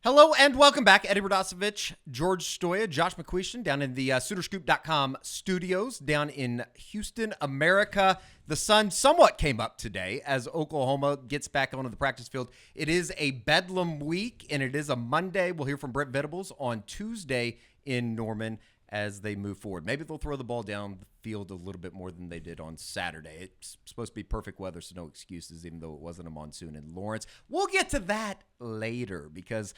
Hello and welcome back. Eddie Radosevich, George Stoya, Josh McCuistion down in the SoonerScoop.com studios down in Houston, America. The sun somewhat came up today as Oklahoma gets back onto the practice field. It is a Bedlam week, and it is a Monday. We'll hear from Brent Venables on Tuesday in Norman as they move forward. Maybe they'll throw the ball down the field a little bit more than they did on Saturday. It's supposed to be perfect weather, so no excuses, even though it wasn't a monsoon in Lawrence. We'll get to that later because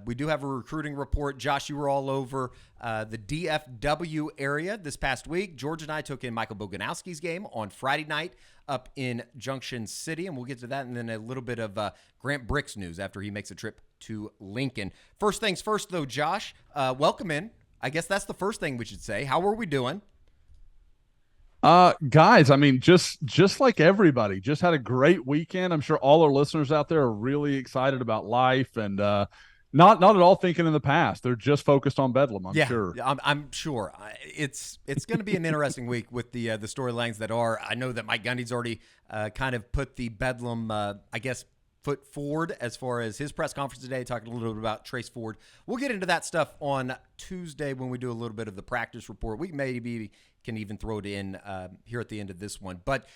we do have a recruiting report. Josh, you were all over the DFW area this past week. George and I took in Michael Boganowski's game on Friday night up in Junction City, and we'll get to that, and then a little bit of Grant Brick's news after he makes a trip to Lincoln. First things first, though, Josh, welcome in. I guess that's the first thing we should say. How are we doing? Guys, I mean, just like everybody, just had a great weekend. I'm sure all our listeners out there are really excited about life and not at all thinking in the past. They're just focused on Bedlam, I'm sure. I'm sure. It's going to be an interesting week with the storylines that are. I know that Mike Gundy's already kind of put the Bedlam, foot forward as far as his press conference today, talking a little bit about Trace Ford. We'll get into that stuff on Tuesday when we do a little bit of the practice report. We maybe can even throw it in here at the end of this one. But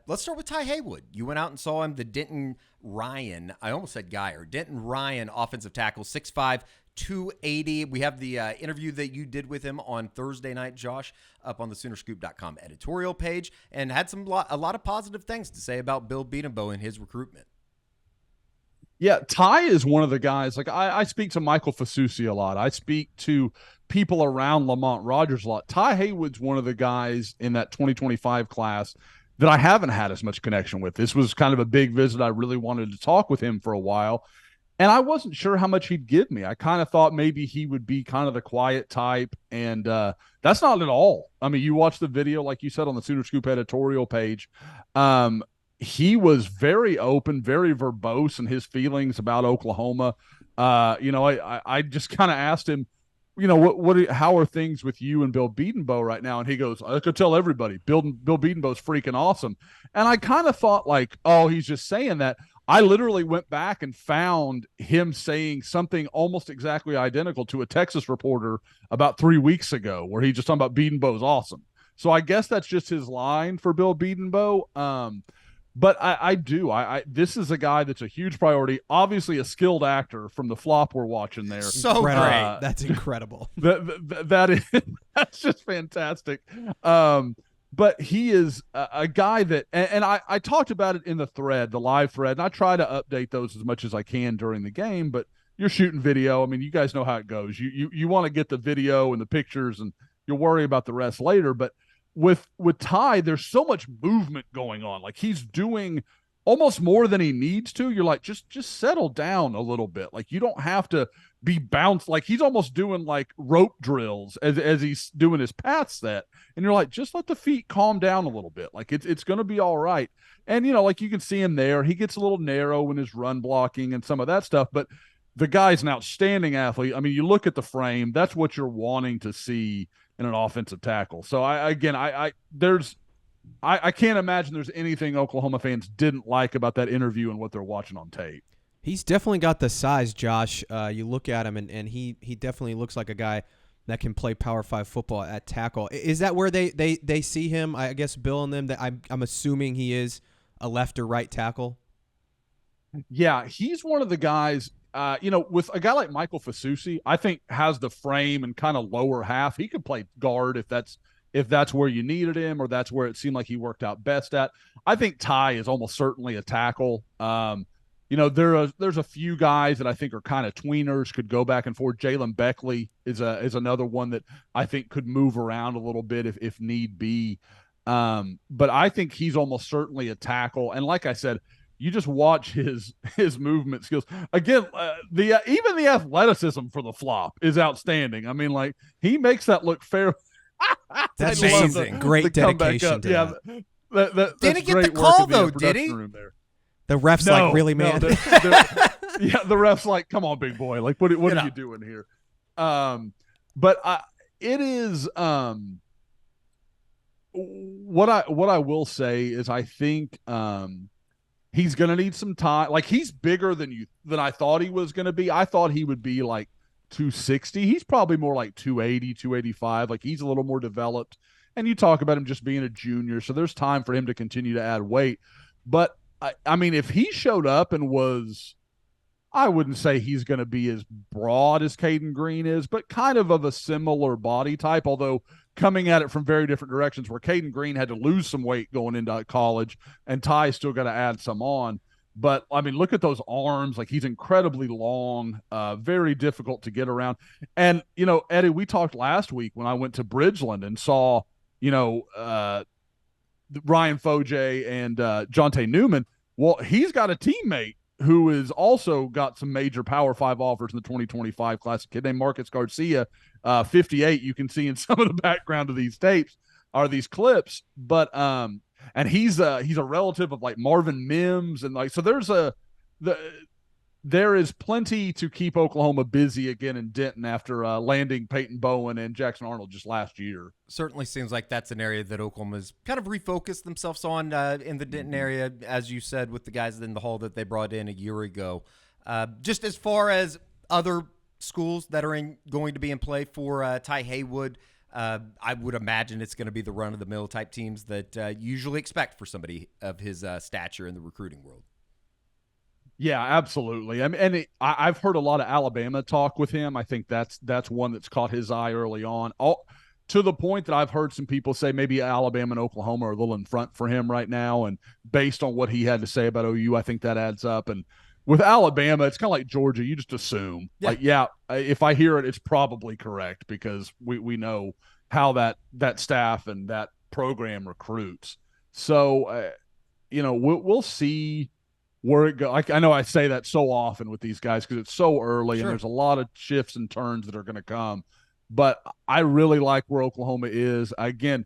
let's start with Ty Haywood. You went out and saw him, the Denton Ryan. I almost said Geyer. Denton Ryan, offensive tackle, 6'5", 280. We have the interview that you did with him on Thursday night, Josh, up on the SoonerScoop.com editorial page, and had a lot of positive things to say about Bill Beatonbow and his recruitment. Yeah, Ty is one of the guys, like I speak to Michael Fasusi a lot. I speak to people around Lamont Rogers a lot. Ty Haywood's one of the guys in that 2025 class that I haven't had as much connection with. This was kind of a big visit. I really wanted to talk with him for a while, and I wasn't sure how much he'd give me. I kind of thought maybe he would be kind of the quiet type, and that's not at all. I mean, you watch the video, like you said, on the Sooner Scoop editorial page. He was very open, very verbose in his feelings about Oklahoma. I just kind of asked him, how are things with you and Bill Beatonbow right now? And he goes, I could tell everybody, Bill Beatonbow's freaking awesome. And I kind of thought like, oh, he's just saying that. I literally went back and found him saying something almost exactly identical to a Texas reporter about 3 weeks ago, where he just talking about Beatonbow's awesome. So I guess that's just his line for Bill Beatonbow. But this is a guy that's a huge priority. Obviously, a skilled actor from the flop we're watching there. So great, that's incredible. That's just fantastic. But he is a guy that, and I talked about it in the live thread, and I try to update those as much as I can during the game. But you're shooting video. I mean, you guys know how it goes. You want to get the video and the pictures, and you'll worry about the rest later. But with Ty, there's so much movement going on. Like, he's doing almost more than he needs to. You're like, just settle down a little bit. Like, you don't have to be bounced. Like, he's almost doing like rope drills as he's doing his path set. And you're like, just let the feet calm down a little bit. Like, it's going to be all right. And, like you can see him there. He gets a little narrow in his run blocking and some of that stuff, but the guy's an outstanding athlete. I mean, you look at the frame, that's what you're wanting to see in an offensive tackle. So I can't imagine there's anything Oklahoma fans didn't like about that interview and what they're watching on tape. He's definitely got the size, Josh. You look at him, and he definitely looks like a guy that can play Power 5 football at tackle. Is that where they see him? I guess Bill and them, that I'm assuming he is a left or right tackle. Yeah, he's one of the guys. With a guy like Michael Fasusi, I think has the frame and kind of lower half. He could play guard if that's where you needed him, or that's where it seemed like he worked out best at. I think Ty is almost certainly a tackle. There's a few guys that I think are kind of tweeners, could go back and forth. Jalen Beckley is another one that I think could move around a little bit if need be. But I think he's almost certainly a tackle. And like I said, you just watch his movement skills. Again, even the athleticism for the flop is outstanding. I mean, like, he makes that look fair. That's amazing. Great dedication to that. Did he get the call, though, did he? The ref's really, man? Yeah, the ref's like, come on, big boy. Like, what are you doing here? But it is what I will say is I think He's going to need some time. Like, he's bigger than I thought he was going to be. I thought he would be like 260. He's probably more like 280, 285. Like, he's a little more developed. And you talk about him just being a junior, so there's time for him to continue to add weight. But, I mean, if he showed up and was, I wouldn't say he's going to be as broad as Caden Green is, but kind of a similar body type, although coming at it from very different directions, where Caden Green had to lose some weight going into college and Ty still got to add some on. But, I mean, look at those arms. Like, he's incredibly long, very difficult to get around. And, you know, Eddie, we talked last week when I went to Bridgeland and saw, you know, Ryan Foje and Jonte Newman. Well, he's got a teammate who has also got some major Power 5 offers in the 2025 class, a kid named Marcus Garcia, 58. You can see in some of the background of these tapes are these clips, but and he's a relative of like Marvin Mims, and like, so there is plenty to keep Oklahoma busy again in Denton after landing Peyton Bowen and Jackson Arnold just last year. Certainly seems like that's an area that Oklahoma's kind of refocused themselves on in the Denton area, as you said, with the guys in the hall that they brought in a year ago. Just as far as other schools that are going to be in play for Ty Haywood, I would imagine it's going to be the run-of-the-mill type teams that you usually expect for somebody of his stature in the recruiting world. Yeah, absolutely. I mean, and I've heard a lot of Alabama talk with him. I think that's one that's caught his eye early on. To the point that I've heard some people say maybe Alabama and Oklahoma are a little in front for him right now. And based on what he had to say about OU, I think that adds up. And with Alabama, it's kind of like Georgia. You just assume. Yeah. Like, yeah, if I hear it, it's probably correct because we know how that staff and that program recruits. So, you know, we'll see where it goes. I know I say that so often with these guys because it's so early and there's a lot of shifts and turns that are going to come. But I really like where Oklahoma is. Again,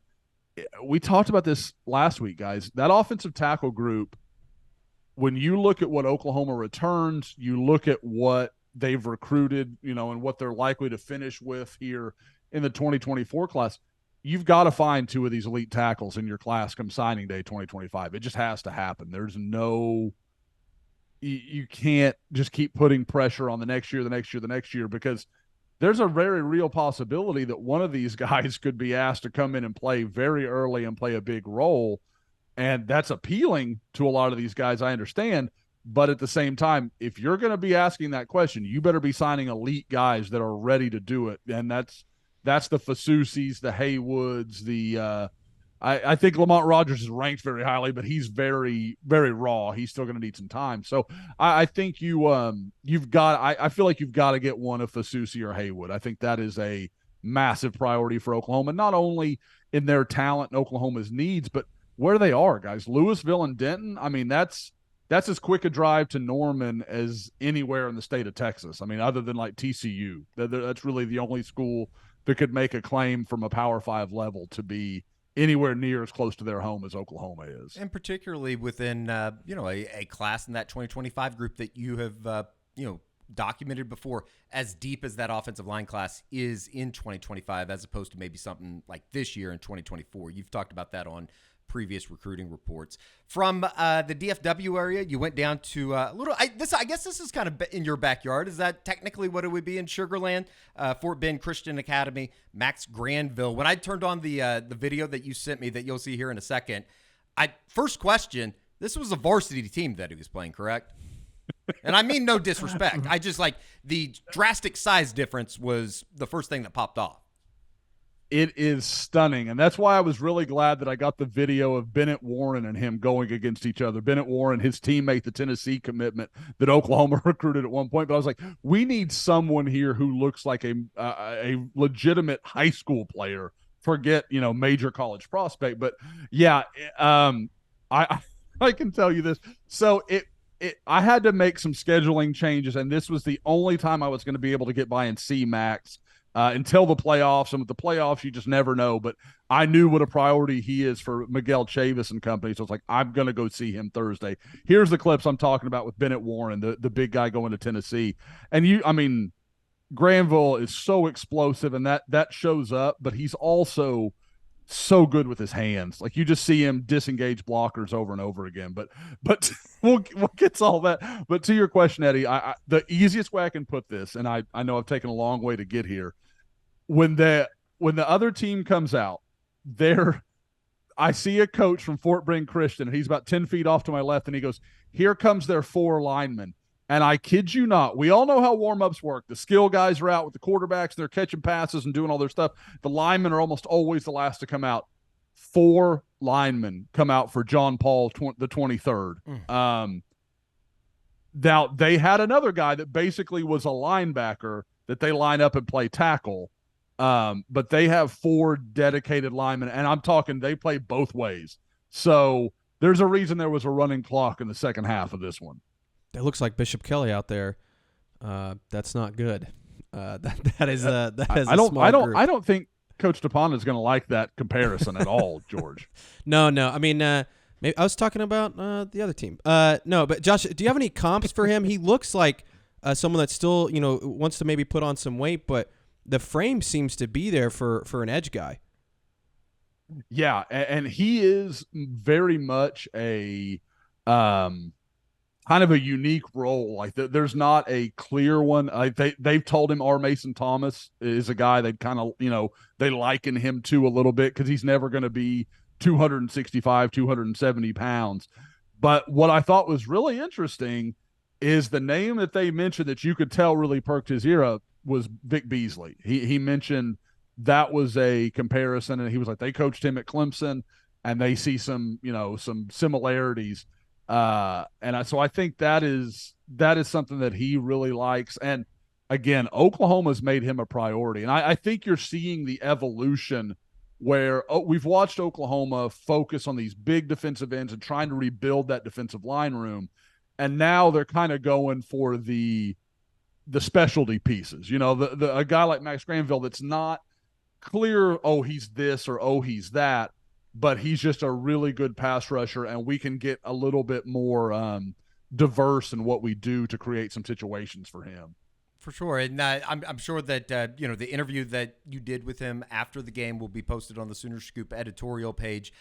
we talked about this last week, guys. That offensive tackle group, when you look at what Oklahoma returns, you look at what they've recruited, you know, and what they're likely to finish with here in the 2024 class, you've got to find two of these elite tackles in your class come signing day 2025. It just has to happen. There's no – you can't just keep putting pressure on the next year because there's a very real possibility that one of these guys could be asked to come in and play very early and play a big role. And that's appealing to a lot of these guys, I understand. But at the same time, if you're going to be asking that question, you better be signing elite guys that are ready to do it. And that's the Fasusis, the Haywoods, I think Lamont Rogers is ranked very highly, but he's very, very raw. He's still going to need some time. So I think you've got. I feel like you've got to get one of Fasusi or Haywood. I think that is a massive priority for Oklahoma, not only in their talent and Oklahoma's needs, but where they are, guys. Louisville and Denton. I mean, that's as quick a drive to Norman as anywhere in the state of Texas. I mean, other than like TCU, that's really the only school that could make a claim from a Power 5 level to be anywhere near as close to their home as Oklahoma is. And particularly within, a class in that 2025 group that you have, documented before, as deep as that offensive line class is in 2025, as opposed to maybe something like this year in 2024. You've talked about that on previous recruiting reports. From the DFW area, you went down to I guess this is kind of in your backyard. Is that technically what it would be in Sugar Land? Fort Bend Christian Academy, Max Granville. When I turned on the video that you sent me that you'll see here in a second, first question, this was a varsity team that he was playing, correct? And I mean no disrespect. I just like the drastic size difference was the first thing that popped off. It is stunning, and that's why I was really glad that I got the video of Bennett Warren and him going against each other. Bennett Warren, his teammate, the Tennessee commitment that Oklahoma recruited at one point. But I was like, we need someone here who looks like a legitimate high school player. Forget, major college prospect. But yeah, I can tell you this. So I had to make some scheduling changes, and this was the only time I was going to be able to get by and see Max. Until the playoffs, and with the playoffs, you just never know. But I knew what a priority he is for Miguel Chavis and company, so it's like, I'm going to go see him Thursday. Here's the clips I'm talking about with Bennett Warren, the big guy going to Tennessee. And Granville is so explosive, and that shows up, but he's also so good with his hands. Like you just see him disengage blockers over and over again. But we'll get to all that. But to your question, Eddie, the easiest way I can put this, and I know I've taken a long way to get here. When the other team comes out, I see a coach from Fort Bryn Christian, and he's about 10 feet off to my left, and he goes, "Here comes their 4 linemen." And I kid you not, we all know how warm-ups work. The skill guys are out with the quarterbacks, and they're catching passes and doing all their stuff. The linemen are almost always the last to come out. 4 linemen come out for John Paul, the 23rd. Now, they had another guy that basically was a linebacker that they line up and play tackle. But they have 4 dedicated linemen, and I'm talking they play both ways. So there's a reason there was a running clock in the second half of this one. It looks like Bishop Kelly out there. That's not good. That is a small group. I don't think Coach DePonte is going to like that comparison at all, George. No. I mean, maybe I was talking about the other team. No, but Josh, do you have any comps for him? He looks like someone that still, wants to maybe put on some weight, but the frame seems to be there for an edge guy. Yeah, and he is very much a kind of a unique role. Like there's not a clear one. They've told him R. Mason Thomas is a guy they kind of, they liken him to a little bit because he's never going to be 265, 270 pounds. But what I thought was really interesting is the name that they mentioned that you could tell really perked his ear up was Vic Beasley. He mentioned that was a comparison, and he was like, they coached him at Clemson, and they see some similarities. So I think that is something that he really likes. And again, Oklahoma's made him a priority. And I think you're seeing the evolution where we've watched Oklahoma focus on these big defensive ends and trying to rebuild that defensive line room. And now they're kind of going for the specialty pieces, a guy like Max Granville that's not clear, oh, he's this or oh, he's that, but he's just a really good pass rusher, and we can get a little bit more diverse in what we do to create some situations for him. For sure. And I'm sure that, the interview that you did with him after the game will be posted on the Sooner Scoop editorial page,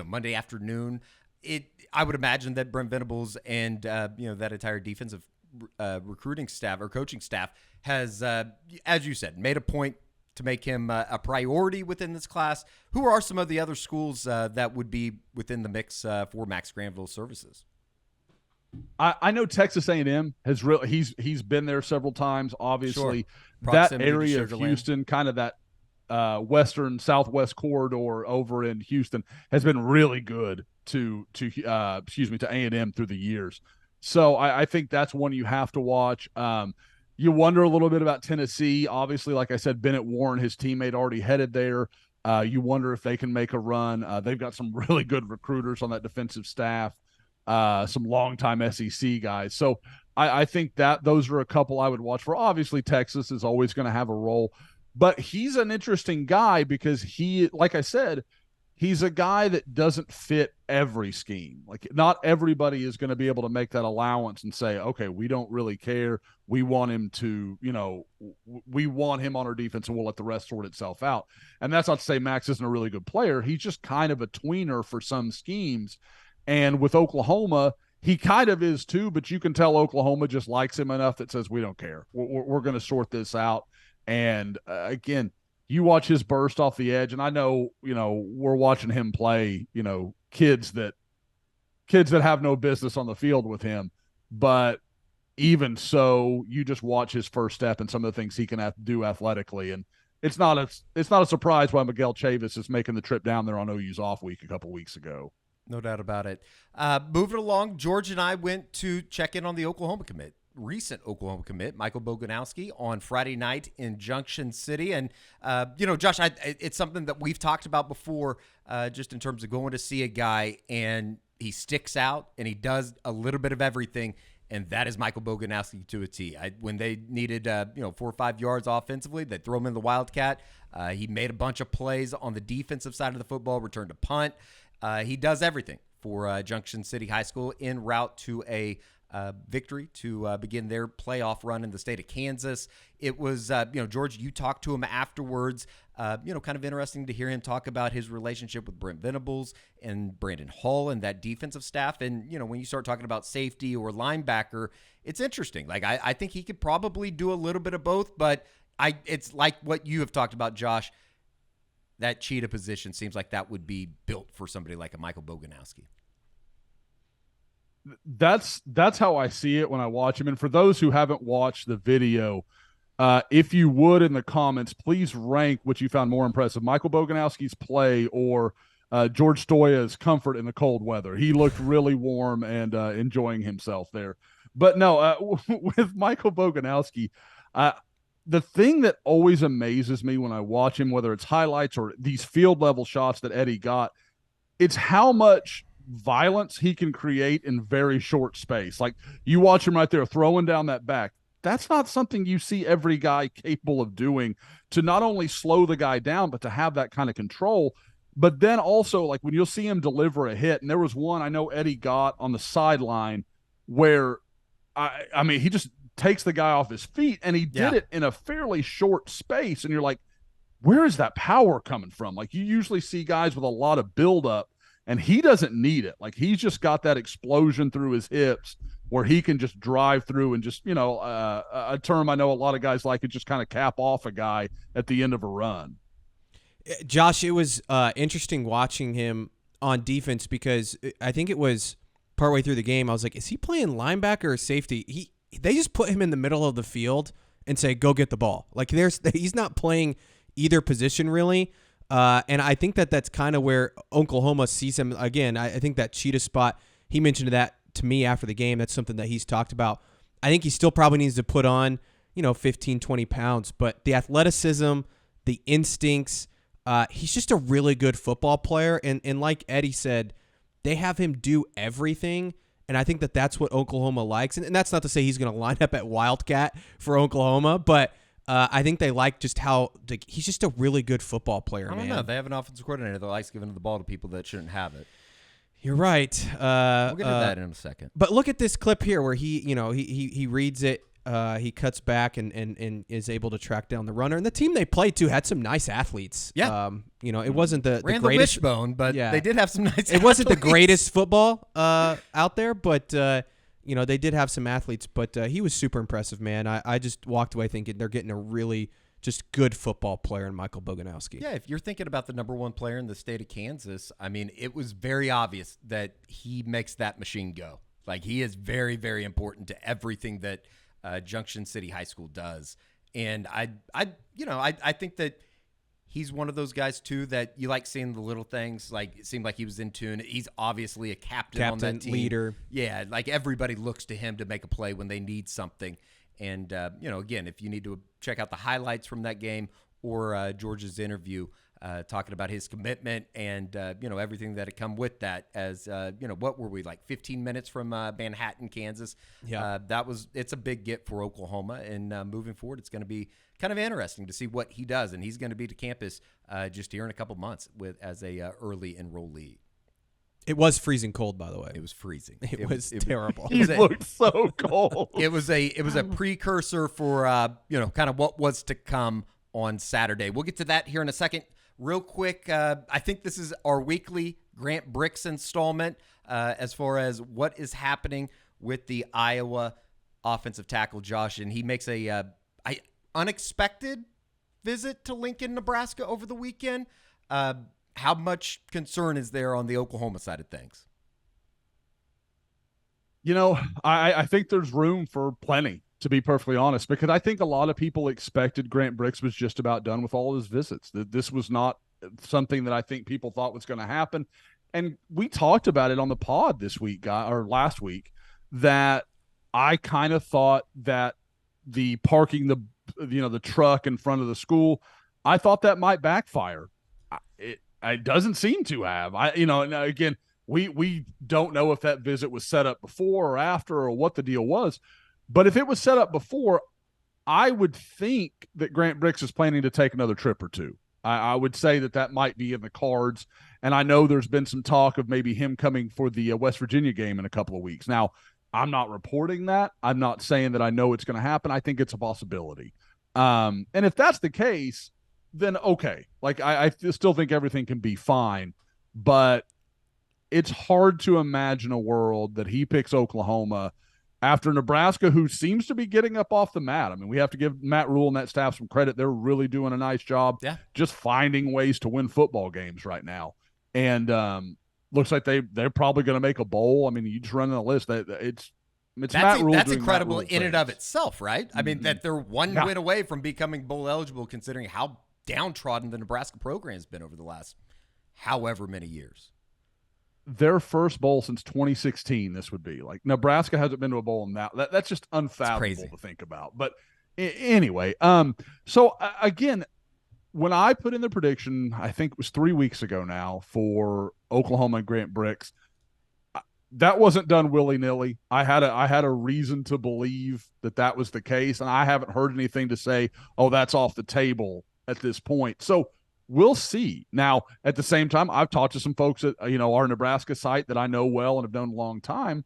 Monday afternoon. I would imagine that Brent Venables and, that entire defensive recruiting staff or coaching staff has, as you said, made a point to make him a priority within this class. Who are some of the other schools that would be within the mix for Max Granville's services? I know Texas A&M has really he's been there several times. Obviously, sure. That area of Houston, kind of that western southwest corridor over in Houston, has been really good to A&M through the years. So I think that's one you have to watch. You wonder a little bit about Tennessee. Obviously, like I said, Bennett Warren, his teammate, already headed there. You wonder if they can make a run. They've got some really good recruiters on that defensive staff, some longtime SEC guys. So I think that those are a couple I would watch for. Obviously, Texas is always going to have a role. But he's an interesting guy because he, like I said, he's a guy that doesn't fit every scheme. Like, not everybody is going to be able to make that allowance and say, okay, we don't really care. We want him to, we want him on our defense and we'll let the rest sort itself out. And that's not to say Max isn't a really good player. He's just kind of a tweener for some schemes. And with Oklahoma, he kind of is too, but you can tell Oklahoma just likes him enough that says, we don't care. We're going to sort this out. And again, you watch his burst off the edge, and I know, we're watching him play, kids that have no business on the field with him. But even so, you just watch his first step and some of the things he can do athletically. And it's not a surprise why Miguel Chavis is making the trip down there on OU's off week a couple weeks ago. No doubt about it. Moving along, George and I went to check in on the recent Oklahoma commit, Michael Boganowski, on Friday night in Junction City. And, Josh, it's something that we've talked about before, just in terms of going to see a guy and he sticks out and he does a little bit of everything. And that is Michael Boganowski to a T. When they needed, 4 or 5 yards offensively, they throw him in the Wildcat. He made a bunch of plays on the defensive side of the football, returned to punt. He does everything for Junction City High School en route to a victory to begin their playoff run in the state of Kansas. It was, George, you talked to him afterwards. Kind of interesting to hear him talk about his relationship with Brent Venables and Brandon Hall and that defensive staff. And, when you start talking about safety or linebacker, it's interesting. Like, I think he could probably do a little bit of both, but it's like what you have talked about, Josh. That cheetah position seems like that would be built for somebody like a Michael Boganowski. That's how I see it when I watch him. And for those who haven't watched the video, if you would, in the comments, please rank what you found more impressive: Michael Boganowski's play or George Stoya's comfort in the cold weather. He looked really warm and enjoying himself there. But no, with Michael Boganowski, the thing that always amazes me when I watch him, whether it's highlights or these field level shots that Eddie got, it's how much violence he can create in very short space. Like, you watch him right there throwing down that back. That's not something you see every guy capable of doing, to not only slow the guy down, but to have that kind of control. But then also, like, when you'll see him deliver a hit, and there was one I know Eddie got on the sideline where, I mean, he just takes the guy off his feet, and he did it in a fairly short space. And you're like, where is that power coming from? Like, you usually see guys with a lot of buildup, and he doesn't need it. Like, he's just got that explosion through his hips where he can just drive through and just, a term I know a lot of guys like, it just kind of cap off a guy at the end of a run. Josh, it was interesting watching him on defense, because I think it was partway through the game, I was like, is he playing linebacker or safety? They just put him in the middle of the field and say, go get the ball. Like, he's not playing either position really. And I think that's kind of where Oklahoma sees him. Again, I think that cheetah spot, he mentioned that to me after the game. That's something that he's talked about. I think he still probably needs to put on, 15, 20 pounds. But the athleticism, the instincts, he's just a really good football player. And like Eddie said, they have him do everything. And I think that's what Oklahoma likes. And that's not to say he's going to line up at Wildcat for Oklahoma, but I think they like just how he's just a really good football player, man. I don't know. They have an offensive coordinator that likes giving the ball to people that shouldn't have it. You're right. We'll get to that in a second. But look at this clip here where he reads it. He cuts back and is able to track down the runner. And the team they played to had some nice athletes. Yeah. It wasn't the the greatest wishbone, but they did have some nice athletes. It wasn't the greatest football out there, but they did have some athletes. But he was super impressive, man. I just walked away thinking they're getting a really just good football player in Michael Boganowski. Yeah, if you're thinking about the number one player in the state of Kansas, I mean, it was very obvious that he makes that machine go. Like, he is very, very important to everything that Junction City High School does. And I think that he's one of those guys too that you like seeing the little things. Like, it seemed like he was in tune. He's obviously a captain on that team. Leader. Yeah, like everybody looks to him to make a play when they need something. And again, if you need to check out the highlights from that game or George's interview talking about his commitment and everything that had come with that, as what were we, like 15 minutes from Manhattan, Kansas? Yeah, it's a big get for Oklahoma, and moving forward, it's going to be kind of interesting to see what he does, and he's going to be to campus just here in a couple months as a early enrollee. It was freezing cold, by the way. It was freezing. It was terrible. He looked so cold. It was a precursor for kind of what was to come on Saturday. We'll get to that here in a second. Real quick, I think this is our weekly Grant Bricks installment as far as what is happening with the Iowa offensive tackle, Josh. And he makes a unexpected visit to Lincoln, Nebraska over the weekend. How much concern is there on the Oklahoma side of things? I think there's room for plenty, to be perfectly honest, because I think a lot of people expected Grant Bricks was just about done with all of his visits. This was not something that I think people thought was going to happen. And we talked about it on the pod this week, or last week, that I kind of thought that the parking the truck in front of the school, I thought that might backfire. It doesn't seem to have. Now again, we don't know if that visit was set up before or after or what the deal was. But if it was set up before, I would think that Grant Bricks is planning to take another trip or two. I would say that might be in the cards. And I know there's been some talk of maybe him coming for the West Virginia game in a couple of weeks. Now, I'm not reporting that. I'm not saying that I know it's going to happen. I think it's a possibility. And if that's the case, then okay. Like I still think everything can be fine, but it's hard to imagine a world that he picks Oklahoma after Nebraska, who seems to be getting up off the mat. I mean, we have to give Matt Rule and that staff some credit. They're really doing a nice job just finding ways to win football games right now. And looks like they're probably going to make a bowl. I mean, you just run the list. It's Matt Rule. That's incredible in and of itself, right? I mean, that they're one win away from becoming bowl eligible, considering how downtrodden the Nebraska program has been over the last however many years. Their first bowl since 2016, this would be. Like, Nebraska hasn't been to a bowl in that's just unfathomable to think about. But anyway, so again, when I put in the prediction, I think it was 3 weeks ago now, for Oklahoma and Grant Brix, that wasn't done willy-nilly. I had a reason to believe that was the case, and I haven't heard anything to say, oh, that's off the table at this point. So we'll see. Now, at the same time, I've talked to some folks at our Nebraska site that I know well and have known a long time,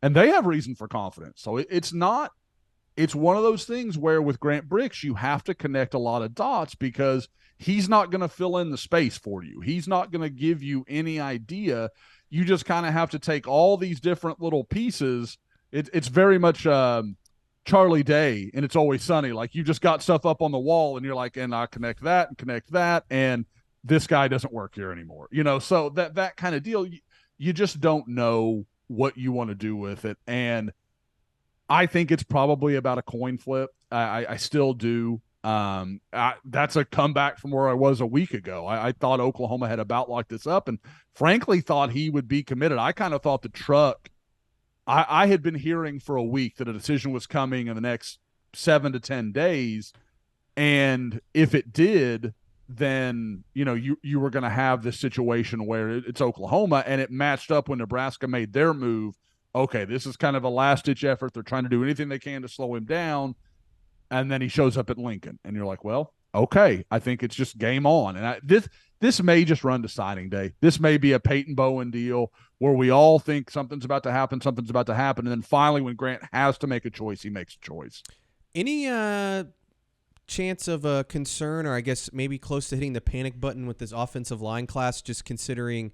and they have reason for confidence. So it's one of those things where with Grant Brix, you have to connect a lot of dots, because he's not going to fill in the space for you. He's not going to give you any idea. You just kind of have to take all these different little pieces. It's very much Charlie Day and It's Always Sunny. Like, you just got stuff up on the wall and you're like, and I connect that, and this guy doesn't work here anymore. So that kind of deal, you just don't know what you want to do with it. And I think it's probably about a coin flip. I still do. That's a comeback from where I was a week ago. I thought Oklahoma had about locked this up, and frankly thought he would be committed. I kind of thought the truck, I had been hearing for a week that a decision was coming in the next 7 to 10 days. And if it did, then, you were going to have this situation where it's Oklahoma, and it matched up when Nebraska made their move. Okay, this is kind of a last-ditch effort. They're trying to do anything they can to slow him down. And then he shows up at Lincoln, and you're like, well, okay, I think it's just game on. And this may just run to signing day. This may be a Peyton Bowen deal where we all think something's about to happen, and then finally when Grant has to make a choice, he makes a choice. Any chance of a concern, or I guess maybe close to hitting the panic button with this offensive line class, just considering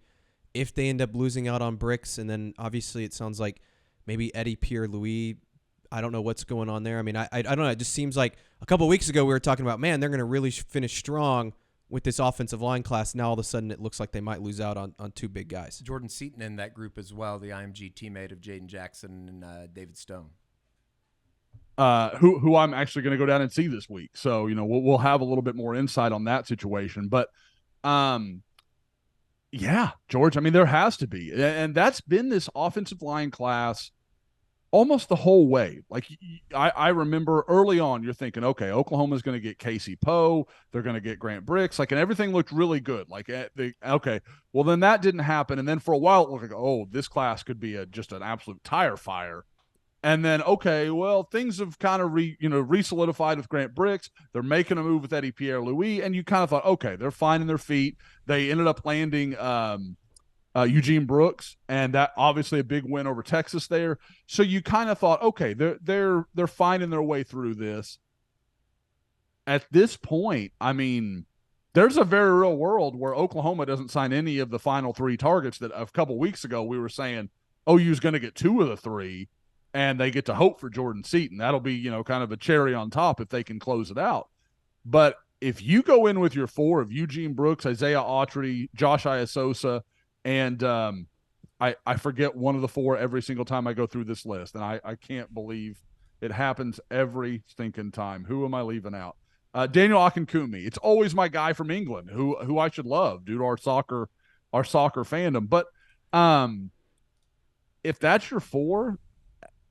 if they end up losing out on Brix, and then obviously it sounds like maybe Eddie Pierre-Louis, I don't know what's going on there. I mean, I don't know. It just seems like a couple of weeks ago we were talking about, man, they're going to really finish strong with this offensive line class. Now all of a sudden it looks like they might lose out on two big guys. Jordan Seaton in that group as well, the IMG teammate of Jaden Jackson and David Stone. Who I'm actually going to go down and see this week. So, we'll have a little bit more insight on that situation. But, yeah, George, I mean, there has to be. And that's been this offensive line class almost the whole way. Like, I remember early on, you're thinking, okay, Oklahoma's going to get Casey Poe. They're going to get Grant Brix. Like, and everything looked really good. Like, okay, well, then that didn't happen. And then for a while, it looked like, oh, this class could be just an absolute tire fire. And then, okay, well, things have kind of re-solidified with Grant Brix. They're making a move with Eddie Pierre-Louis, and you kind of thought, okay, they're finding their feet. They ended up landing Eugene Brooks, and that obviously a big win over Texas there. So you kind of thought, okay, they're finding their way through this. At this point, I mean, there's a very real world where Oklahoma doesn't sign any of the final 3 targets that a couple weeks ago we were saying OU's going to get 2 of the 3. And they get to hope for Jordan Seaton. That'll be, kind of a cherry on top if they can close it out. But if you go in with your 4 of Eugene Brooks, Isaiah Autry, Josh Iasosa, and I forget one of the 4 every single time I go through this list, and I can't believe it happens every stinking time. Who am I leaving out? Daniel Akinkumi. It's always my guy from England, who I should love due to our soccer fandom. But if that's your 4,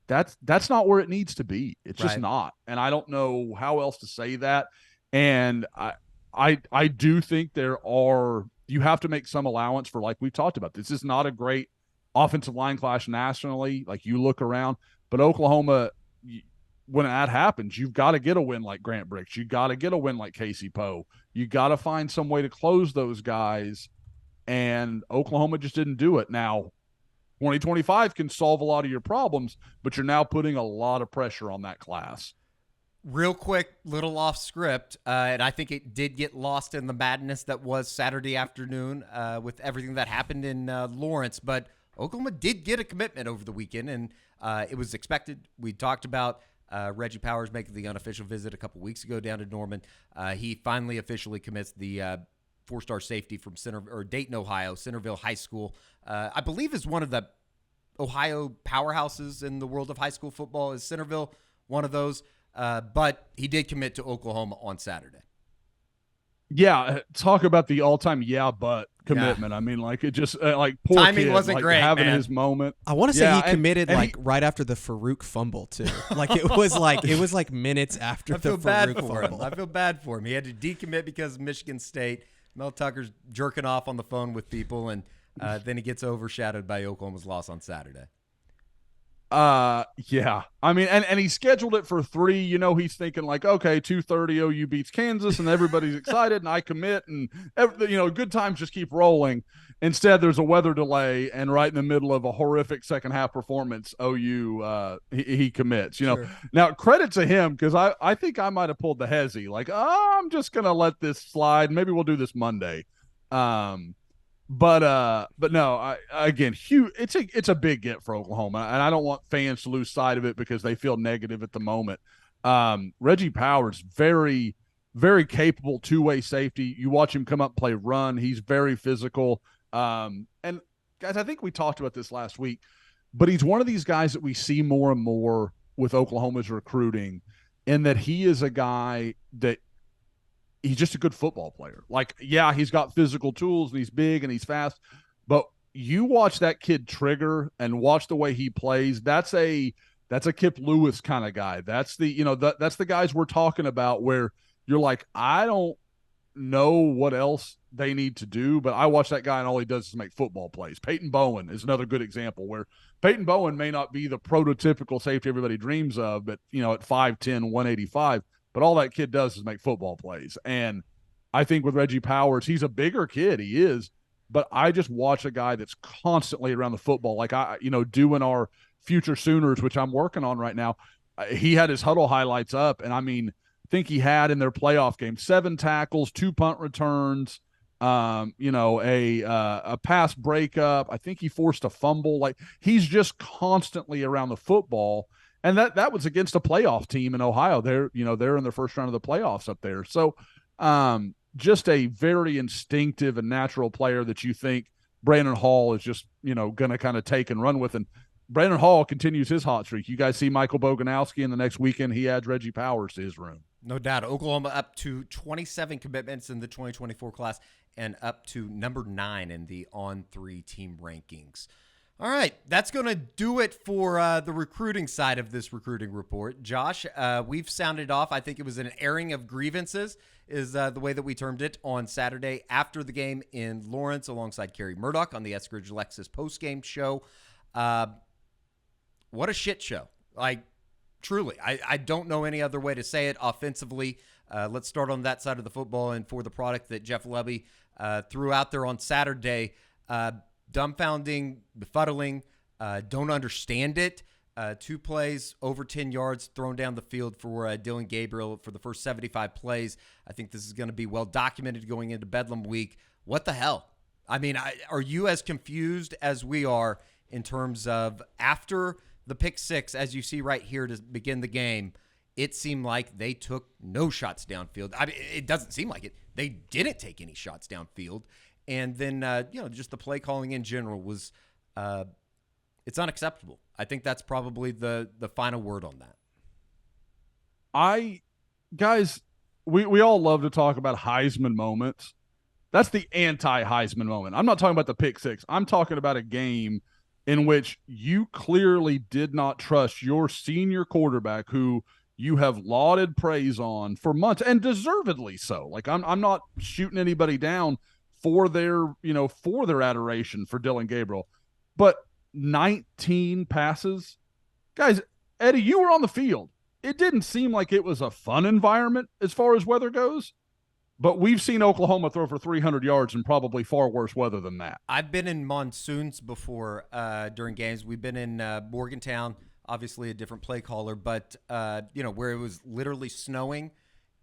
that's not where it needs to be. It's just not. And I don't know how else to say that. And I do think you have to make some allowance for, like we've talked about. This is not a great offensive line clash nationally. Like, you look around, but Oklahoma, when that happens, you've got to get a win like Grant Brix. You got to get a win like Casey Poe. You got to find some way to close those guys. And Oklahoma just didn't do it. Now, 2025 can solve a lot of your problems, but you're now putting a lot of pressure on that class. Real quick, little off script, and I think it did get lost in the madness that was Saturday afternoon with everything that happened in Lawrence. But Oklahoma did get a commitment over the weekend, and it was expected. We talked about Reggie Powers making the unofficial visit a couple weeks ago down to Norman. He finally officially commits the four-star safety from Dayton, Ohio, Centerville High School. I believe is one of the Ohio powerhouses in the world of high school football. Is Centerville one of those? But he did commit to Oklahoma on Saturday. Yeah, talk about the all-time but commitment. Yeah. I mean, like it just like poor timing kid, wasn't like, great, having man. his moment. I want to say he committed right after the Farouk fumble too. Like it was like minutes after the Farouk fumble. I feel bad for him. He had to decommit because of Michigan State. Mel Tucker's jerking off on the phone with people, and then he gets overshadowed by Oklahoma's loss on Saturday. Yeah. I mean, and he scheduled it for 3. You know, he's thinking like, okay, 2:30 OU beats Kansas, and everybody's excited, and I commit, and good times just keep rolling. Instead, there's a weather delay, and right in the middle of a horrific second half performance, OU he commits. You know, now credit to him because I think I might have pulled the hezzy, like, I'm just gonna let this slide. Maybe we'll do this Monday. But no, again, huge. It's a big get for Oklahoma, and I don't want fans to lose sight of it because they feel negative at the moment. Reggie Powers, very, very capable two-way safety. You watch him come up, play, run. He's very physical. And guys, I think we talked about this last week, but he's one of these guys that we see more and more with Oklahoma's recruiting, in that he is a guy that. He's just a good football player. Like, yeah, he's got physical tools and he's big and he's fast, but you watch that kid trigger and watch the way he plays. That's a Kip Lewis kind of guy. That's that's the guys we're talking about where you're like, I don't know what else they need to do, but I watch that guy and all he does is make football plays. Peyton Bowen is another good example where Peyton Bowen may not be the prototypical safety everybody dreams of, but at 5'10", 185, but all that kid does is make football plays. And I think with Reggie Powers, he's a bigger kid. He is. But I just watch a guy that's constantly around the football. Like, doing our future Sooners, which I'm working on right now, he had his huddle highlights up. And, I mean, I think he had in their playoff game 7 tackles, 2 punt returns, a pass breakup. I think he forced a fumble. Like, he's just constantly around the football. And that was against a playoff team in Ohio. They're in their first round of the playoffs up there. So just a very instinctive and natural player that you think Brandon Hall is just, going to kind of take and run with. And Brandon Hall continues his hot streak. You guys see Michael Boganowski in the next weekend. He adds Reggie Powers to his room. No doubt. Oklahoma up to 27 commitments in the 2024 class and up to number 9 in the On3 team rankings. All right, that's going to do it for the recruiting side of this recruiting report. Josh, we've sounded off. I think it was an airing of grievances is the way that we termed it on Saturday after the game in Lawrence alongside Kerry Murdoch on the Eskridge Lexus postgame show. What a shit show. Like, truly, I don't know any other way to say it offensively. Let's start on that side of the football and for the product that Jeff Lebby threw out there on Saturday. Dumbfounding, befuddling, don't understand it. 2 plays, over 10 yards thrown down the field for Dylan Gabriel for the first 75 plays. I think this is going to be well documented going into Bedlam week. What the hell? I mean, are you as confused as we are in terms of after the pick 6, as you see right here to begin the game, it seemed like they took no shots downfield. I mean, it doesn't seem like it. They didn't take any shots downfield. And then, just the play calling in general was it's unacceptable. I think that's probably the final word on that. Guys, we all love to talk about Heisman moments. That's the anti-Heisman moment. I'm not talking about the pick 6. I'm talking about a game in which you clearly did not trust your senior quarterback who you have lauded praise on for months, and deservedly so. Like, I'm not shooting anybody down for their adoration for Dylan Gabriel. But 19 passes. Guys, Eddie, you were on the field. It didn't seem like it was a fun environment as far as weather goes. But we've seen Oklahoma throw for 300 yards in probably far worse weather than that. I've been in monsoons before during games. We've been in Morgantown, obviously a different play caller, but where it was literally snowing.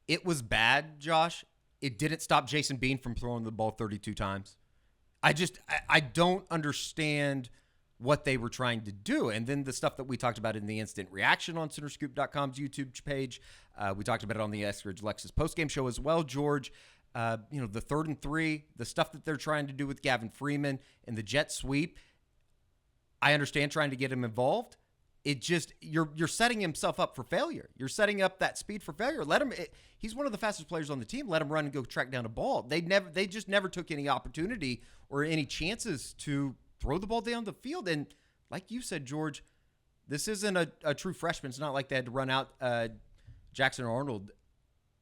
It was bad, Josh. It didn't stop Jason Bean from throwing the ball 32 times. I don't understand what they were trying to do. And then the stuff that we talked about in the instant reaction on Soonerscoop.com's YouTube page. We talked about it on the Eskridge Lexus postgame show as well, George. The 3rd and 3, the stuff that they're trying to do with Gavin Freeman and the jet sweep. I understand trying to get him involved. It just, you're setting himself up for failure. You're setting up that speed for failure. He's one of the fastest players on the team. Let him run and go track down a ball. They just never took any opportunity or any chances to throw the ball down the field. And like you said, George, this isn't a true freshman. It's not like they had to run out Jackson Arnold.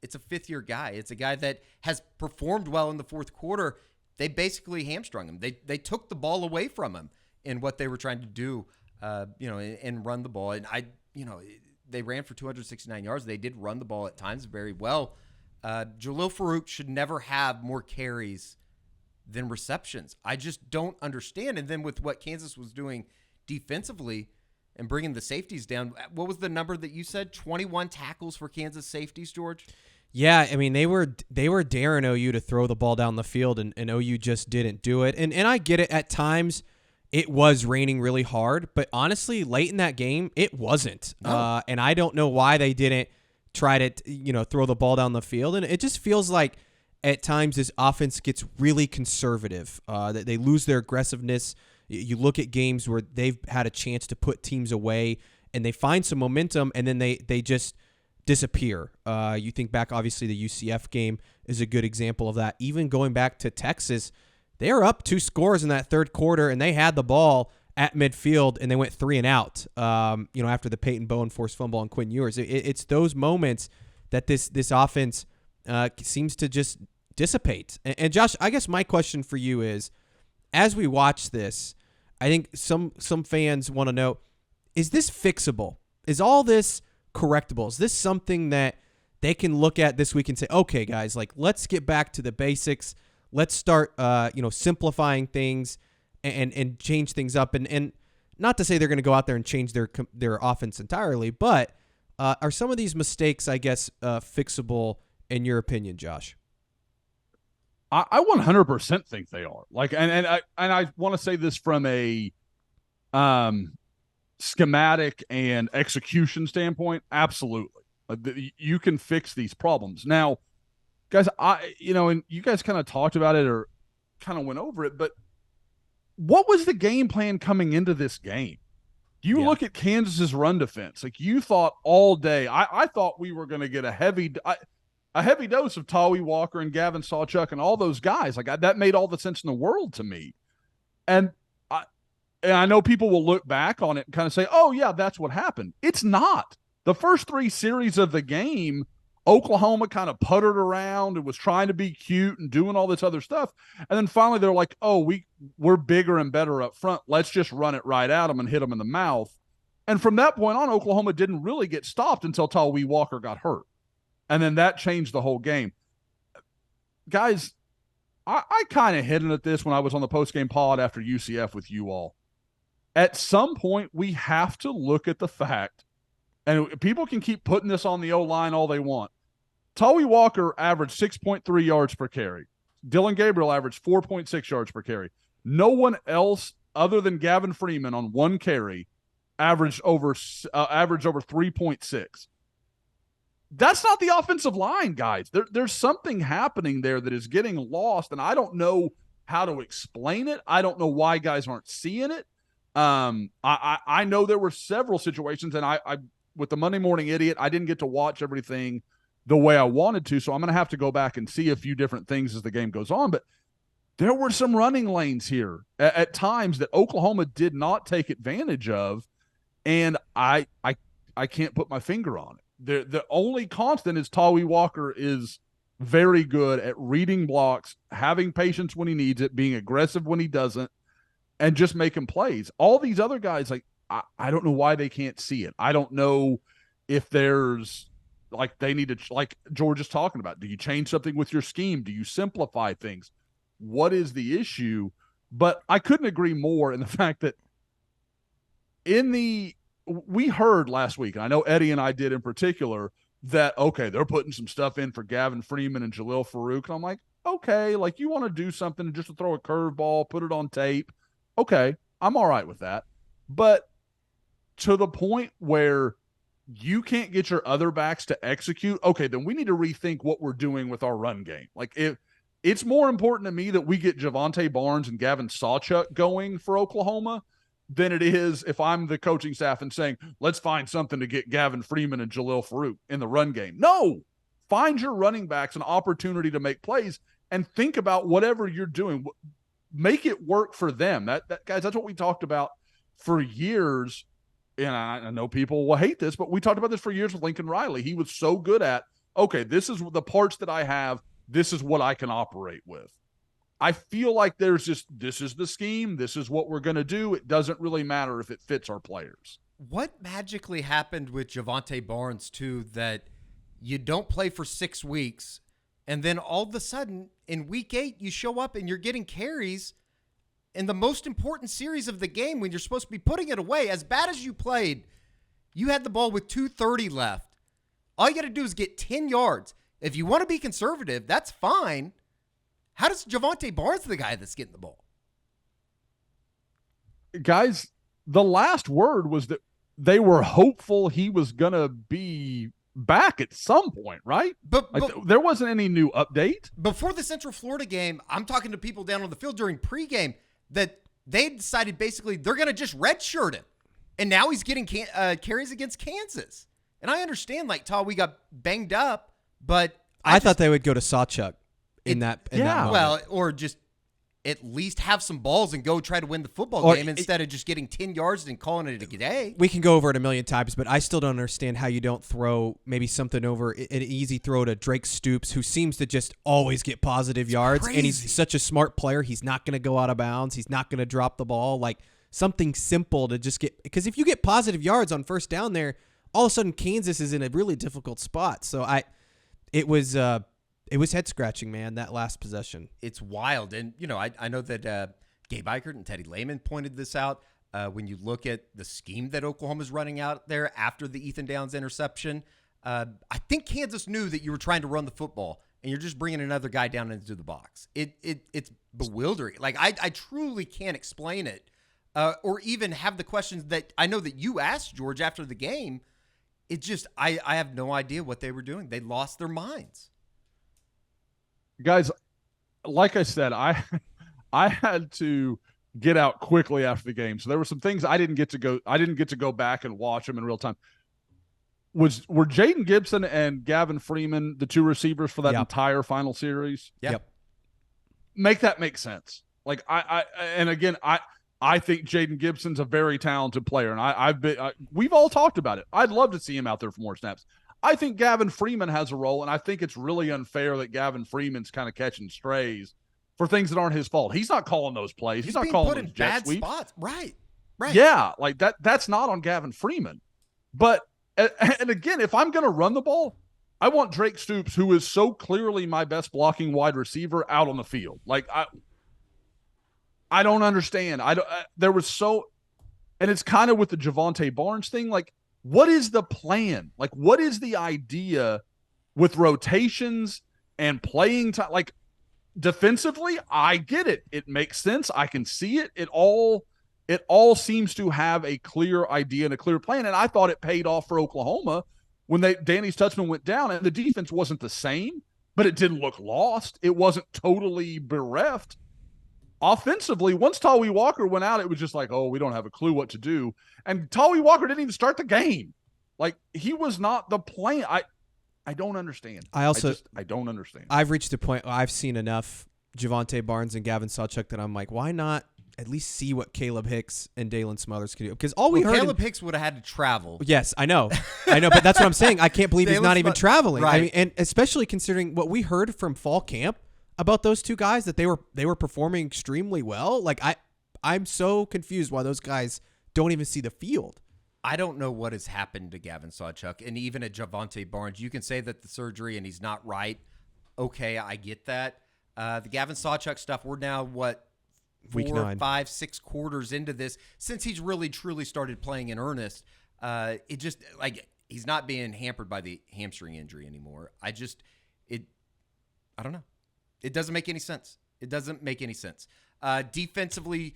It's a 5th-year guy. It's a guy that has performed well in the 4th quarter. They basically hamstrung him. They took the ball away from him in what they were trying to do, and run the ball. And they ran for 269 yards. They did run the ball at times very well. Jalil Farouk should never have more carries than receptions. I just don't understand. And then with what Kansas was doing defensively and bringing the safeties down, what was the number that you said? 21 tackles for Kansas safeties, George? Yeah, I mean, they were daring OU to throw the ball down the field, and OU just didn't do it. And I get it. At times, it was raining really hard, but honestly, late in that game, it wasn't. No. And I don't know why they didn't try to throw the ball down the field. And it just feels like at times this offense gets really conservative. That they lose their aggressiveness. You look at games where they've had a chance to put teams away, and they find some momentum, and then they just disappear. You think back, obviously, the UCF game is a good example of that. Even going back to Texas, they were up 2 scores in that 3rd quarter, and they had the ball at midfield, and they went 3 and out. After the Peyton Bowen forced fumble on Quinn Ewers, it's those moments that this offense seems to just dissipate. And Josh, I guess my question for you is, as we watch this, I think some fans want to know: is this fixable? Is all this correctable? Is this something that they can look at this week and say, okay, guys, like, let's get back to the basics. Let's start, simplifying things and change things up. And not to say they're going to go out there and change their offense entirely, but are some of these mistakes, I guess, fixable in your opinion, Josh? I 100% think they are. And I want to say this from a schematic and execution standpoint. Absolutely, you can fix these problems. Now, guys, and you guys kind of talked about it or kind of went over it, but what was the game plan coming into this game? You look at Kansas's run defense. Like, you thought all day. I thought we were going to get a heavy dose of Tawi Walker and Gavin Sawchuk and all those guys. Like, that made all the sense in the world to me. And I know people will look back on it and kind of say, oh, yeah, that's what happened. It's not. The first 3 series of the game, Oklahoma kind of puttered around and was trying to be cute and doing all this other stuff. And then finally they're like, oh, we're bigger and better up front. Let's just run it right at them and hit them in the mouth. And from that point on, Oklahoma didn't really get stopped until Tawi Walker got hurt. And then that changed the whole game. Guys, I kind of hinted at this when I was on the postgame pod after UCF with you all. At some point, we have to look at the fact, and people can keep putting this on the O-line all they want. Tawi Walker averaged 6.3 yards per carry. Dylan Gabriel averaged 4.6 yards per carry. No one else other than Gavin Freeman on 1 carry averaged over 3.6. That's not the offensive line, guys. There's something happening there that is getting lost, and I don't know how to explain it. I don't know why guys aren't seeing it. I know there were several situations, and I with the Monday Morning Idiot, I didn't get to watch everything the way I wanted to, so I'm going to have to go back and see a few different things as the game goes on. But there were some running lanes here at times that Oklahoma did not take advantage of, and I can't put my finger on it. The only constant is Tawi Walker is very good at reading blocks, having patience when he needs it, being aggressive when he doesn't, and just making plays. All these other guys, like, I don't know why they can't see it. I don't know if there's like they need to, like George is talking about, do you change something with your scheme? Do you simplify things? What is the issue? But I couldn't agree more in the fact that we heard last week, and I know Eddie and I did in particular, that, okay, they're putting some stuff in for Gavin Freeman and Jalil Farouk. And I'm like, okay, like you want to do something just to throw a curveball, put it on tape. Okay, I'm all right with that. But to the point where you can't get your other backs to execute, okay, then we need to rethink what we're doing with our run game. Like it's more important to me that we get Javonte Barnes and Gavin Sawchuk going for Oklahoma than it is if I'm the coaching staff and saying, let's find something to get Gavin Freeman and Jalil Farouk in the run game. No, find your running backs an opportunity to make plays and think about whatever you're doing. Make it work for them. That guys, that's what we talked about for years. And I know people will hate this, but we talked about this for years with Lincoln Riley. He was so good at, okay, this is the parts that I have. This is what I can operate with. I feel like there's just, this is the scheme. This is what we're going to do. It doesn't really matter if it fits our players. What magically happened with Javonte Barnes, too, that you don't play for 6 weeks, and then all of a sudden in week 8, you show up and you're getting carries in the most important series of the game when you're supposed to be putting it away. As bad as you played, you had the ball with 2:30 left. All you got to do is get 10 yards. If you want to be conservative, that's fine. How does Javonte Barnes the guy that's getting the ball? Guys, the last word was that they were hopeful he was going to be back at some point, right? But there wasn't any new update. Before the Central Florida game, I'm talking to people down on the field during pregame that they decided basically they're going to just redshirt him. And now he's getting carries against Kansas. And I understand, like, we got banged up, but I thought they would go to Sawchuk in that moment. Well, or just at least have some balls and go try to win the football game instead of just getting 10 yards and calling it a day. We can go over it a million times, but I still don't understand how you don't throw maybe something over an easy throw to Drake Stoops, who seems to just always get positive yards. Crazy. And he's such a smart player. He's not going to go out of bounds. He's not going to drop the ball. Like something simple to just get, because if you get positive yards on first down there, all of a sudden Kansas is in a really difficult spot. So it was head scratching, man, that last possession. It's wild. And, I know that Gabe Eichert and Teddy Lehman pointed this out. When you look at the scheme that Oklahoma's running out there after the Ethan Downs interception, I think Kansas knew that you were trying to run the football and you're just bringing another guy down into the box. It's bewildering. Like, I truly can't explain it or even have the questions that I know that you asked, George, after the game. It's just, I have no idea what they were doing. They lost their minds. Guys, like I said, I had to get out quickly after the game. So there were some things I didn't get to go back and watch them in real time. Were Jaden Gibson and Gavin Freeman the two receivers for that entire final series? Yep. Make that make sense. Like I think Jaden Gibson's a very talented player, and we've all talked about it. I'd love to see him out there for more snaps. I think Gavin Freeman has a role, and I think it's really unfair that Gavin Freeman's kind of catching strays for things that aren't his fault. He's not calling those plays. He's not calling those jet sweeps. Spots. Right. Yeah, like that's not on Gavin Freeman. But and again, if I'm going to run the ball, I want Drake Stoops, who is so clearly my best blocking wide receiver, out on the field. Like I don't understand. There was so, and it's kind of with the Javonte Barnes thing. Like, what is the plan? Like, what is the idea with rotations and playing time? Like, defensively, I get it. It makes sense. I can see it. It all seems to have a clear idea and a clear plan. And I thought it paid off for Oklahoma when Danny Stutzman went down, and the defense wasn't the same, but it didn't look lost. It wasn't totally bereft. Offensively, once Tawee Walker went out, it was just like, oh, we don't have a clue what to do. And Tawee Walker didn't even start the game. Like, he was not the plan. I don't understand. I don't understand. I've reached a point where I've seen enough Javonte Barnes and Gavin Sawchuk that I'm like, why not at least see what Caleb Hicks and Dalen Smothers could do? Because all we heard, Caleb Hicks would have had to travel. Yes, I know, but that's what I'm saying. I can't believe he's not even traveling. Right. I mean, and especially considering what we heard from fall camp about those two guys, that they were performing extremely well. Like I'm so confused why those guys don't even see the field. I don't know what has happened to Gavin Sawchuk, and even at Javonte Barnes. You can say that the surgery and he's not right. Okay, I get that. The Gavin Sawchuk stuff, we're now, Week 9. 5, 6 quarters into this, since he's really, truly started playing in earnest. It just, he's not being hampered by the hamstring injury anymore. I don't know. It doesn't make any sense. Defensively,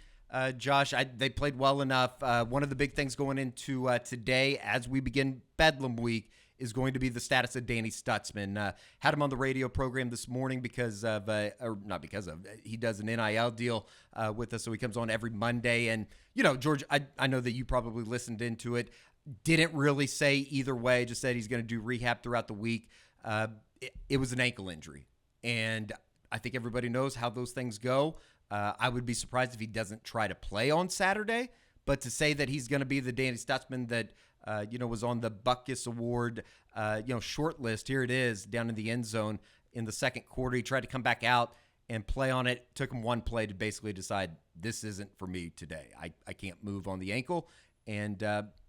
Josh, they played well enough. One of the big things going into today as we begin Bedlam Week is going to be the status of Danny Stutzman. Had him on the radio program this morning because of, or not because of, he does an NIL deal with us, so he comes on every Monday. And, George, I know that you probably listened into it. Didn't really say either way, just said he's going to do rehab throughout the week. It was an ankle injury, and I think everybody knows how those things go. I would be surprised if he doesn't try to play on Saturday, but to say that he's going to be the Danny Stutzman that was on the Butkus Award, short list. Here it is down in the end zone in the second quarter. He tried to come back out and play on it. Took him one play to basically decide this isn't for me today. I can't move on the ankle, and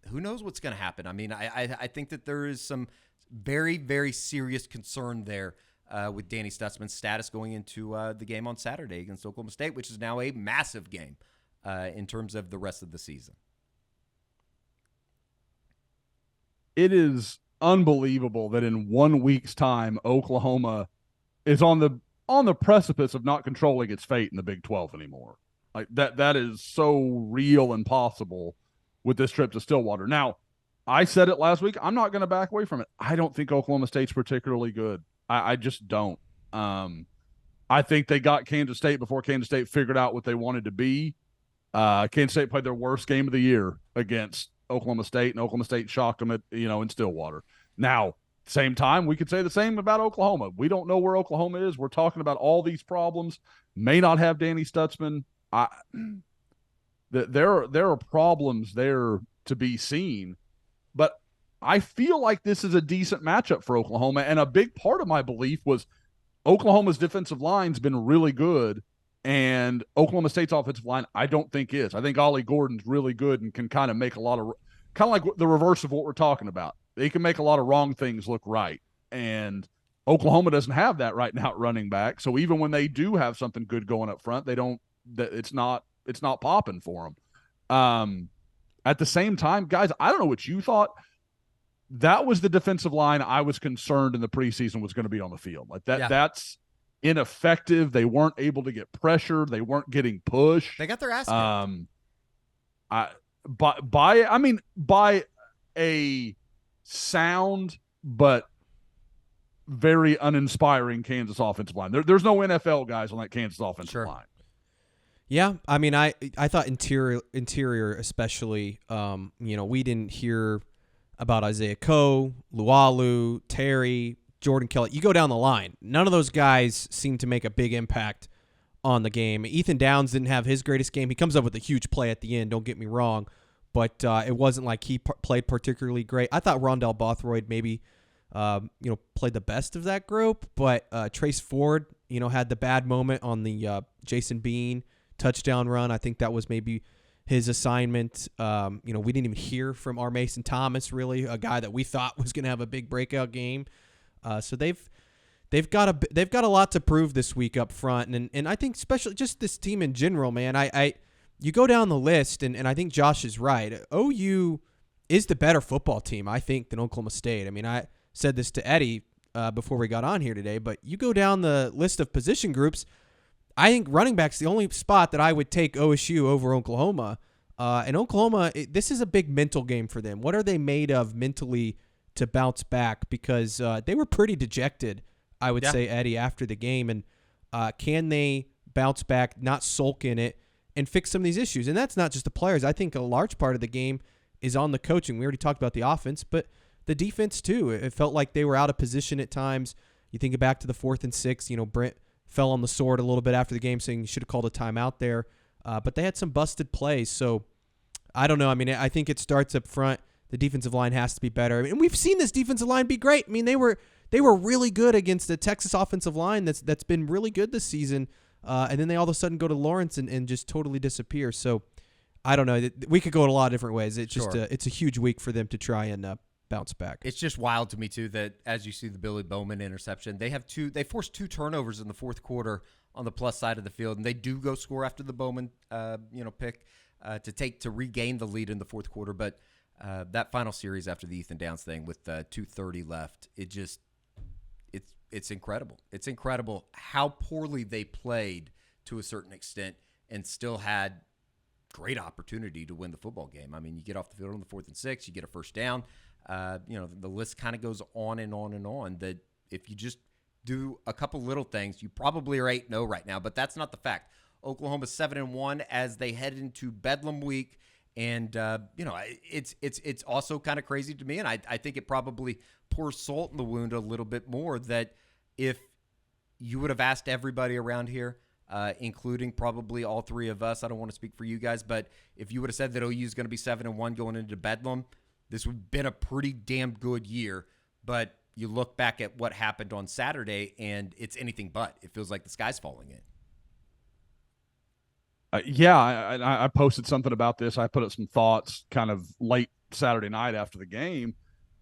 who knows what's going to happen. I mean, I think that there is some very, very serious concern there with Danny Stutzman's status going into the game on Saturday against Oklahoma State, which is now a massive game in terms of the rest of the season. It is unbelievable that in 1 week's time, Oklahoma is on the precipice of not controlling its fate in the Big 12 anymore. Like that is so real and possible with this trip to Stillwater. Now, I said it last week. I'm not going to back away from it. I don't think Oklahoma State's particularly good. I just don't. I think they got Kansas State before Kansas State figured out what they wanted to be. Kansas State played their worst game of the year against Oklahoma State, and Oklahoma State shocked them in Stillwater. Now, same time, we could say the same about Oklahoma. We don't know where Oklahoma is. We're talking about all these problems. May not have Danny Stutzman. There are problems there to be seen, but I feel like this is a decent matchup for Oklahoma, and a big part of my belief was Oklahoma's defensive line's been really good, and Oklahoma State's offensive line I don't think is. I think Ollie Gordon's really good and can kind of make a lot of – kind of like the reverse of what we're talking about. They can make a lot of wrong things look right, and Oklahoma doesn't have that right now at running back. So even when they do have something good going up front, they don't – it's not popping for them. At the same time, guys, I don't know what you thought. That was the defensive line I was concerned in the preseason was going to be on the field. Like that, That's ineffective. They weren't able to get pressure. They weren't getting pushed. They got their ass kicked. By a sound but very uninspiring Kansas offensive line. There's no NFL guys on that Kansas offensive line. Yeah, I mean, I thought interior especially. We didn't hear about Isaiah Coe, Lualu, Terry, Jordan Kelly. You go down the line. None of those guys seem to make a big impact on the game. Ethan Downs didn't have his greatest game. He comes up with a huge play at the end, don't get me wrong, but it wasn't like he played particularly great. I thought Rondell Bothroyd maybe played the best of that group, but Trace Ford, had the bad moment on the Jason Bean touchdown run. I think that was maybe his assignment. We didn't even hear from our Mason Thomas, really, a guy that we thought was going to have a big breakout game. So they've got a lot to prove this week up front, and I think especially just this team in general, man. You go down the list, and I think Josh is right. OU is the better football team, I think, than Oklahoma State. I mean, I said this to Eddie before we got on here today, but you go down the list of position groups. I think running back's the only spot that I would take OSU over Oklahoma. And Oklahoma, this is a big mental game for them. What are they made of mentally to bounce back? Because they were pretty dejected, I would say, Eddie, after the game. And can they bounce back, not sulk in it, and fix some of these issues? And that's not just the players. I think a large part of the game is on the coaching. We already talked about the offense, but the defense too. It felt like they were out of position at times. You think back to the 4th and 6, Brent fell on the sword a little bit after the game, saying you should have called a timeout there. But they had some busted plays. So I don't know. I mean, I think it starts up front. The defensive line has to be better. And we've seen this defensive line be great. I mean, they were really good against the Texas offensive line that's been really good this season. And then they all of a sudden go to Lawrence and just totally disappear. So I don't know. We could go in a lot of different ways. It's just Sure. it's a huge week for them to try and bounce back. It's just wild to me too that as you see the Billy Bowman interception, they forced 2 turnovers in the fourth quarter on the plus side of the field, and they do go score after the Bowman pick to regain the lead in the fourth quarter. But that final series after the Ethan Downs thing with 2:30 left, it's incredible. It's incredible how poorly they played to a certain extent and still had great opportunity to win the football game. I mean, you get off the field on the 4th and 6, you get a first down. The list kind of goes on and on and on, that if you just do a couple little things, you probably are 8-0 right now, but that's not the fact. Oklahoma's 7-1 as they head into Bedlam week. And, it's also kind of crazy to me. And I think it probably pours salt in the wound a little bit more that if you would have asked everybody around here, including probably all 3 of us, I don't want to speak for you guys, but if you would have said that OU is going to be 7-1 going into Bedlam, this would have been a pretty damn good year. But you look back at what happened on Saturday, and it's anything but. It feels like the sky's falling in. I posted something about this. I put up some thoughts kind of late Saturday night after the game,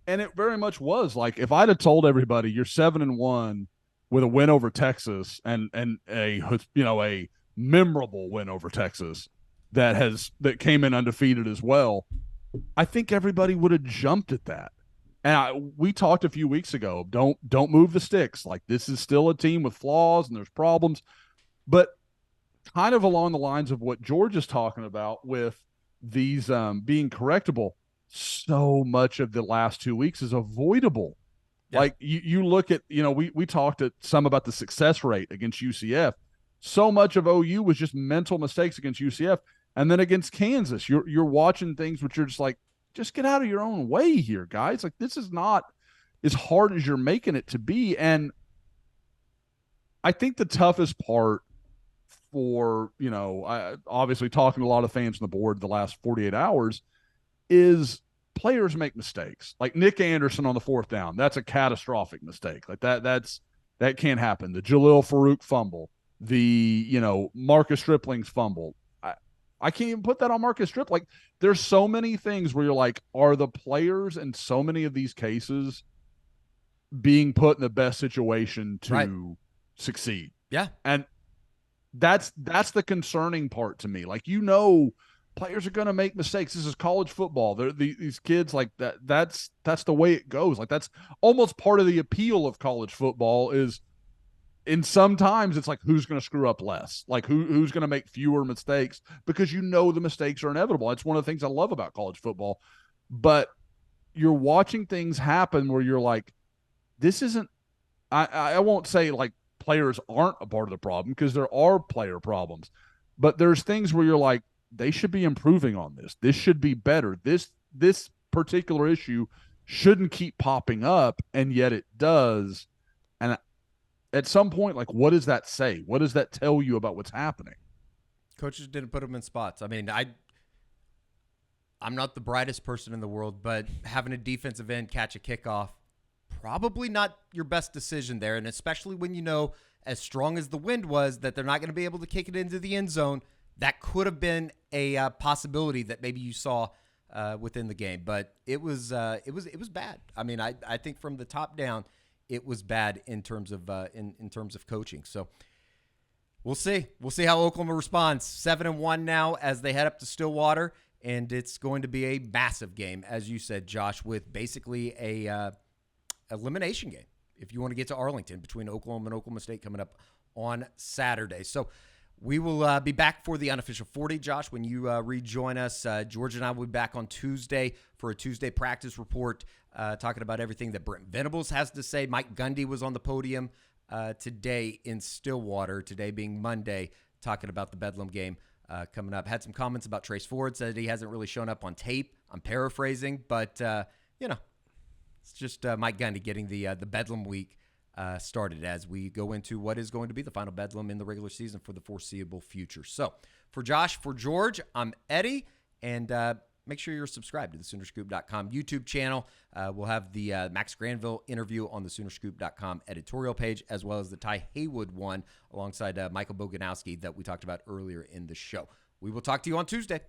and it very much was like if I'd have told everybody you're 7-1 with a win over Texas and a memorable win over Texas that came in undefeated as well, I think everybody would have jumped at that. And we talked a few weeks ago, don't move the sticks. Like, this is still a team with flaws and there's problems, but kind of along the lines of what George is talking about with these being correctable, so much of the last 2 weeks is avoidable. Yeah. Like you look at, we talked at some about the success rate against UCF. So much of OU was just mental mistakes against UCF. And then against Kansas, you're watching things which you're just like, just get out of your own way here, guys. Like, this is not as hard as you're making it to be. And I think the toughest part for, obviously talking to a lot of fans on the board the last 48 hours is players make mistakes. Like Nick Anderson on the 4th down, that's a catastrophic mistake. Like that can't happen. The Jalil Farouk fumble, the, Marcus Stripling's fumble. I can't even put that on Marcus Strip. Like, there's so many things where you're like, are the players in so many of these cases being put in the best situation to succeed? Yeah. And that's the concerning part to me. Like, players are going to make mistakes. This is college football. These kids, like, that's the way it goes. Like, that's almost part of the appeal of college football is, and sometimes it's like, who's going to screw up less? Like, who's going to make fewer mistakes? Because the mistakes are inevitable. That's one of the things I love about college football. But you're watching things happen where you're like, this isn't – I won't say, like, players aren't a part of the problem, because there are player problems. But there's things where you're like, they should be improving on this. This should be better. This particular issue shouldn't keep popping up, and yet it does. And at some point, like, what does that say? What does that tell you about what's happening? Coaches didn't put them in spots. I mean, I'm not the brightest person in the world, but having a defensive end catch a kickoff, probably not your best decision there. And especially when as strong as the wind was, that they're not going to be able to kick it into the end zone. That could have been a possibility that maybe you saw within the game. But it was bad. I mean, I think from the top down, it was bad in terms of in terms of coaching. So we'll see. We'll see how Oklahoma responds. 7-1 now as they head up to Stillwater, and it's going to be a massive game, as you said, Josh, with basically a elimination game if you want to get to Arlington between Oklahoma and Oklahoma State coming up on Saturday. So we will be back for the unofficial 40, Josh, when you rejoin us. George and I will be back on Tuesday for a Tuesday practice report, talking about everything that Brent Venables has to say. Mike Gundy was on the podium today in Stillwater, today being Monday, talking about the Bedlam game coming up. Had some comments about Trace Ford, said he hasn't really shown up on tape. I'm paraphrasing, but, it's just Mike Gundy getting the Bedlam week started as we go into what is going to be the final Bedlam in the regular season for the foreseeable future. So for Josh, for George, I'm Eddie, and make sure you're subscribed to the Soonerscoop.com YouTube channel. We'll have the Max Granville interview on the Soonerscoop.com editorial page, as well as the Ty Haywood one alongside Michael Boganowski that we talked about earlier in the show. We will talk to you on Tuesday.